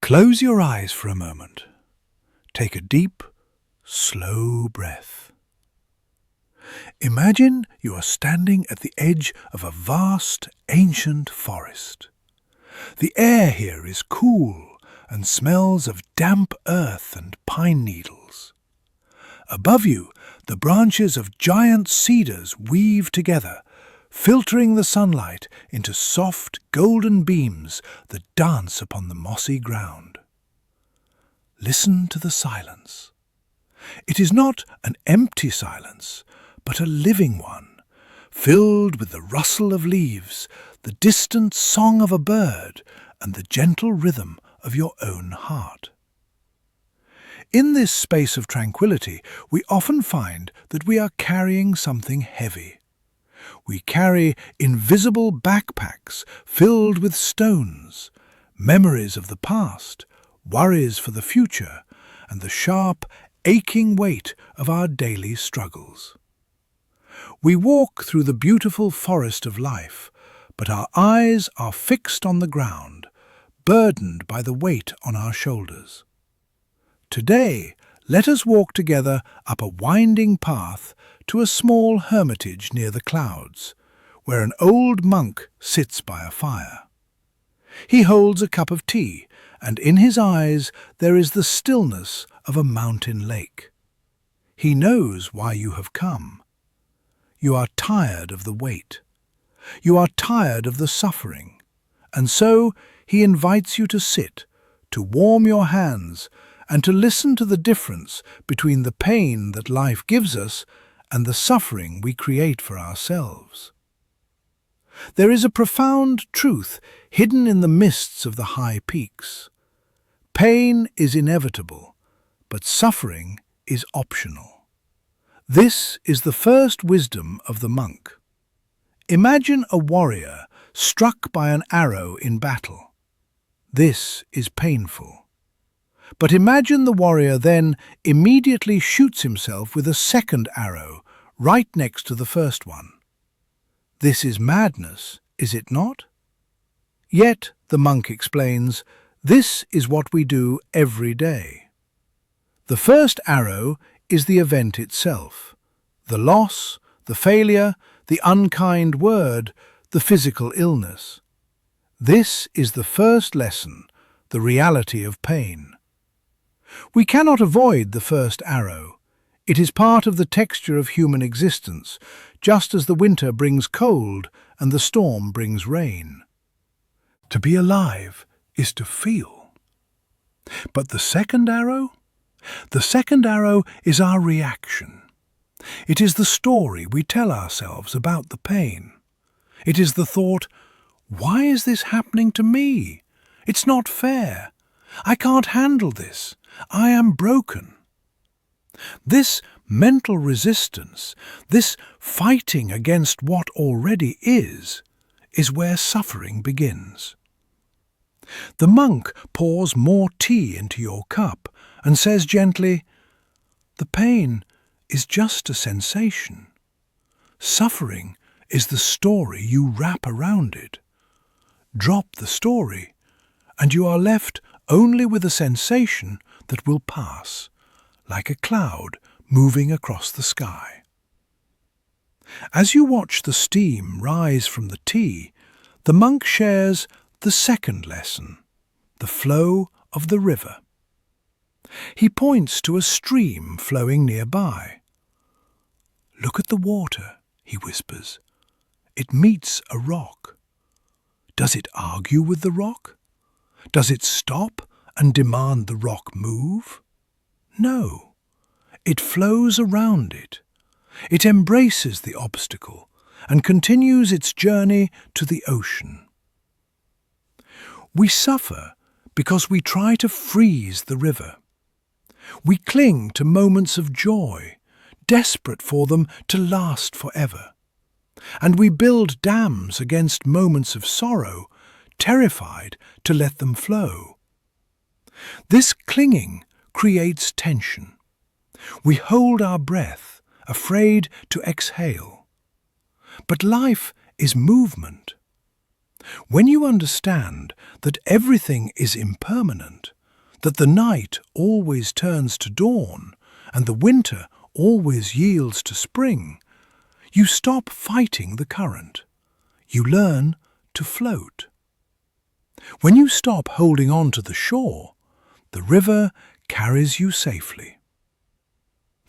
Close your eyes for a moment. Take a deep, slow breath. Imagine you are standing at the edge of a vast, ancient forest. The air here is cool and smells of damp earth and pine needles. Above you, the branches of giant cedars weave together, filtering the sunlight into soft, golden beams that dance upon the mossy ground. Listen to the silence. It is not an empty silence, but a living one, filled with the rustle of leaves, the distant song of a bird, and the gentle rhythm of your own heart. In this space of tranquility, we often find that we are carrying something heavy. We carry invisible backpacks filled with stones, memories of the past, worries for the future, and the sharp, aching weight of our daily struggles. We walk through the beautiful forest of life, but our eyes are fixed on the ground, burdened by the weight on our shoulders. Today, let us walk together up a winding path to a small hermitage near the clouds, where an old monk sits by a fire. He holds a cup of tea, and in his eyes there is the stillness of a mountain lake. He knows why you have come. You are tired of the weight. You are tired of the suffering, and so he invites you to sit, to warm your hands, and to listen to the difference between the pain that life gives us and the suffering we create for ourselves. There is a profound truth hidden in the mists of the high peaks. Pain is inevitable, but suffering is optional. This is the first wisdom of the monk. Imagine a warrior struck by an arrow in battle. This is painful. But imagine the warrior then immediately shoots himself with a second arrow right next to the first one. This is madness, is it not? Yet, the monk explains, this is what we do every day. The first arrow is the event itself, the loss, the failure, the unkind word, the physical illness. This is the first lesson, the reality of pain. We cannot avoid the first arrow. It is part of the texture of human existence, just as the winter brings cold and the storm brings rain. To be alive is to feel. But the second arrow? The second arrow is our reaction. It is the story we tell ourselves about the pain. It is the thought, why is this happening to me? It's not fair. I can't handle this. I am broken. This mental resistance, this fighting against what already is where suffering begins. The monk pours more tea into your cup and says gently, the pain is just a sensation. Suffering is the story you wrap around it. Drop the story, and you are left only with a sensation that will pass, like a cloud moving across the sky. As you watch the steam rise from the tea, the monk shares the second lesson, the flow of the river. He points to a stream flowing nearby. Look at the water, he whispers. It meets a rock. Does it argue with the rock? Does it stop and demand the rock move? No. It flows around it. It embraces the obstacle and continues its journey to the ocean. We suffer because we try to freeze the river. We cling to moments of joy, desperate for them to last forever. And we build dams against moments of sorrow, terrified to let them flow. This clinging creates tension. We hold our breath, afraid to exhale. But life is movement. When you understand that everything is impermanent, that the night always turns to dawn and the winter always yields to spring, you stop fighting the current. You learn to float. When you stop holding on to the shore, the river carries you safely.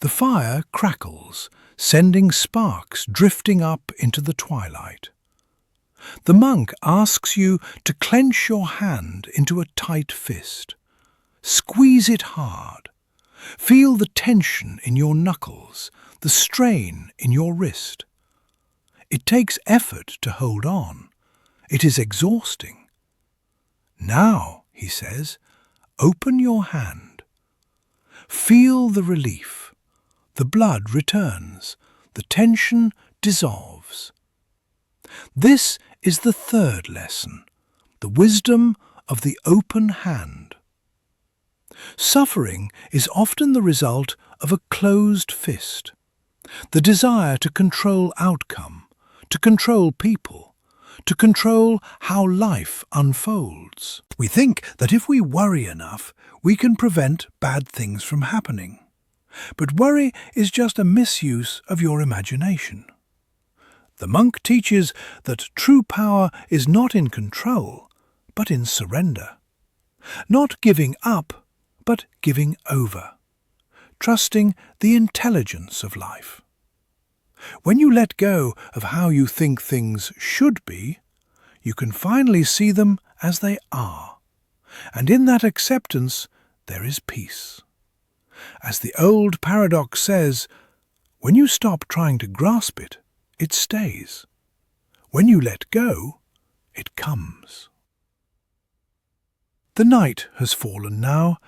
The fire crackles, sending sparks drifting up into the twilight. The monk asks you to clench your hand into a tight fist. Squeeze it hard. Feel the tension in your knuckles, the strain in your wrist. It takes effort to hold on. It is exhausting. Now, he says, open your hand. Feel the relief. The blood returns. The tension dissolves. This is the third lesson, the wisdom of the open hand. Suffering is often the result of a closed fist, the desire to control outcome, to control people, to control how life unfolds. We think that if we worry enough, we can prevent bad things from happening. But worry is just a misuse of your imagination. The monk teaches that true power is not in control, but in surrender. Not giving up, but giving over. Trusting the intelligence of life. When you let go of how you think things should be, you can finally see them as they are. And in that acceptance, there is peace. As the old paradox says, when you stop trying to grasp it, it stays. When you let go, it comes. The night has fallen now,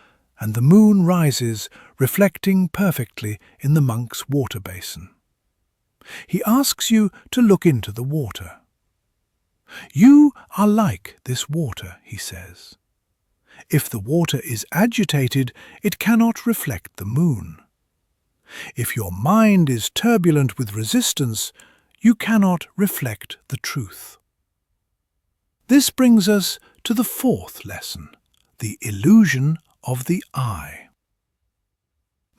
and the moon rises, reflecting perfectly in the monk's water basin. He asks you to look into the water. You are like this water, he says. If the water is agitated, it cannot reflect the moon. If your mind is turbulent with resistance, you cannot reflect the truth. This brings us to the fourth lesson, the illusion of the I.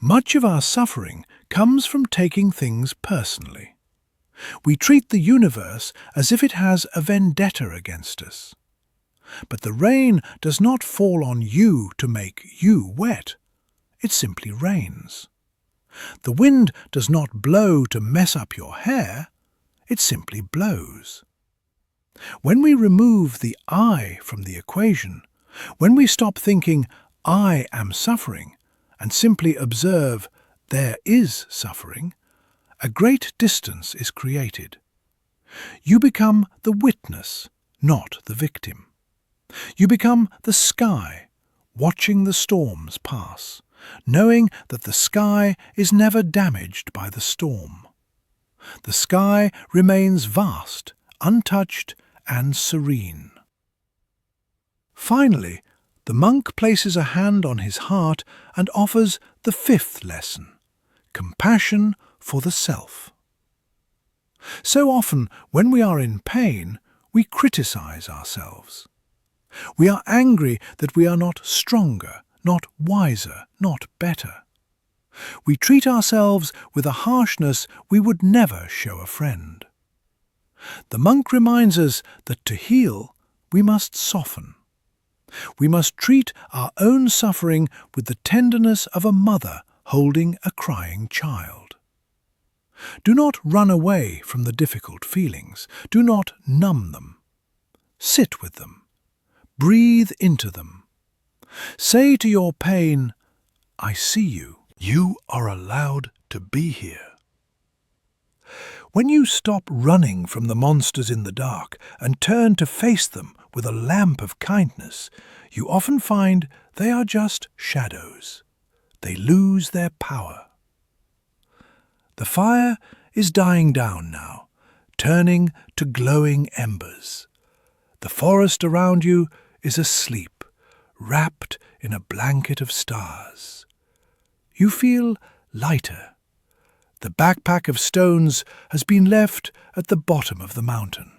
Much of our suffering comes from taking things personally. We treat the universe as if it has a vendetta against us. But the rain does not fall on you to make you wet. It simply rains. The wind does not blow to mess up your hair. It simply blows. When we remove the I from the equation, when we stop thinking, I am suffering, and simply observe, there is suffering, a great distance is created. You become the witness, not the victim. You become the sky, watching the storms pass, knowing that the sky is never damaged by the storm. The sky remains vast, untouched, and serene. Finally, the monk places a hand on his heart and offers the fifth lesson, compassion for the self. So often, when we are in pain, we criticize ourselves. We are angry that we are not stronger, not wiser, not better. We treat ourselves with a harshness we would never show a friend. The monk reminds us that to heal, we must soften. We must treat our own suffering with the tenderness of a mother holding a crying child. Do not run away from the difficult feelings. Do not numb them. Sit with them. Breathe into them. Say to your pain, I see you. You are allowed to be here. When you stop running from the monsters in the dark and turn to face them with a lamp of kindness, you often find they are just shadows. They lose their power. The fire is dying down now, turning to glowing embers. The forest around you is asleep, wrapped in a blanket of stars. You feel lighter. The backpack of stones has been left at the bottom of the mountain.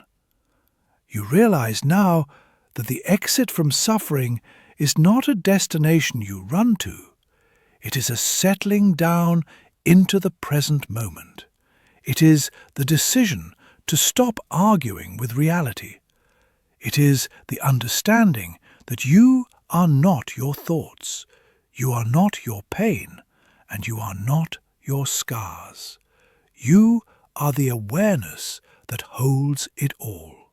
You realize now that the exit from suffering is not a destination you run to. It is a settling down into the present moment. It is the decision to stop arguing with reality. It is the understanding that you are not your thoughts, you are not your pain, and you are not your scars. You are the awareness that holds it all.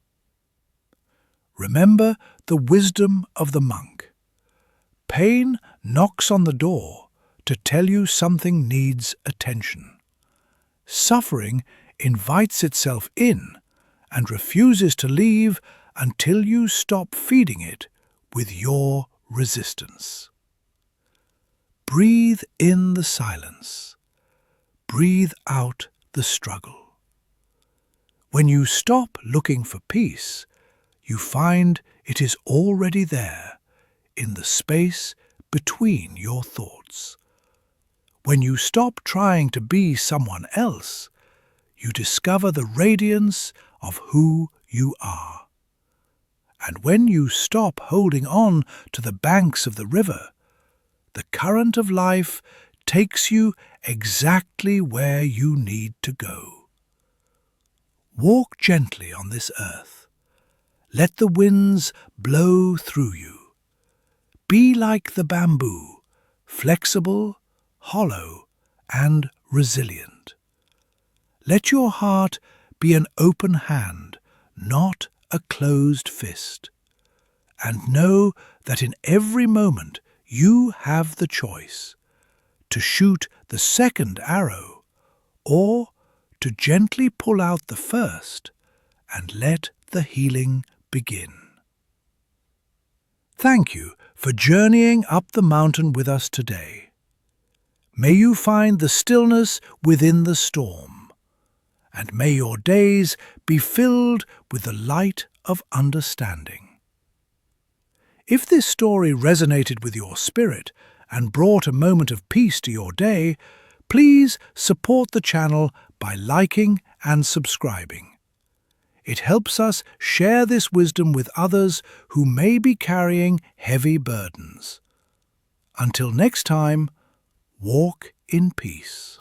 Remember the wisdom of the monk. Pain knocks on the door to tell you something needs attention. Suffering invites itself in and refuses to leave until you stop feeding it with your resistance. Breathe in the silence. Breathe out the struggle. When you stop looking for peace, you find it is already there, in the space between your thoughts. When you stop trying to be someone else, you discover the radiance of who you are. And when you stop holding on to the banks of the river, the current of life takes you exactly where you need to go. Walk gently on this earth. Let the winds blow through you. Be like the bamboo, flexible, hollow, and resilient. Let your heart be an open hand, not a closed fist. And know that in every moment you have the choice to shoot the second arrow or to gently pull out the first and let the healing begin. Thank you for journeying up the mountain with us today. May you find the stillness within the storm, and may your days be filled with the light of understanding. If this story resonated with your spirit and brought a moment of peace to your day, please support the channel by liking and subscribing. It helps us share this wisdom with others who may be carrying heavy burdens. Until next time, walk in peace.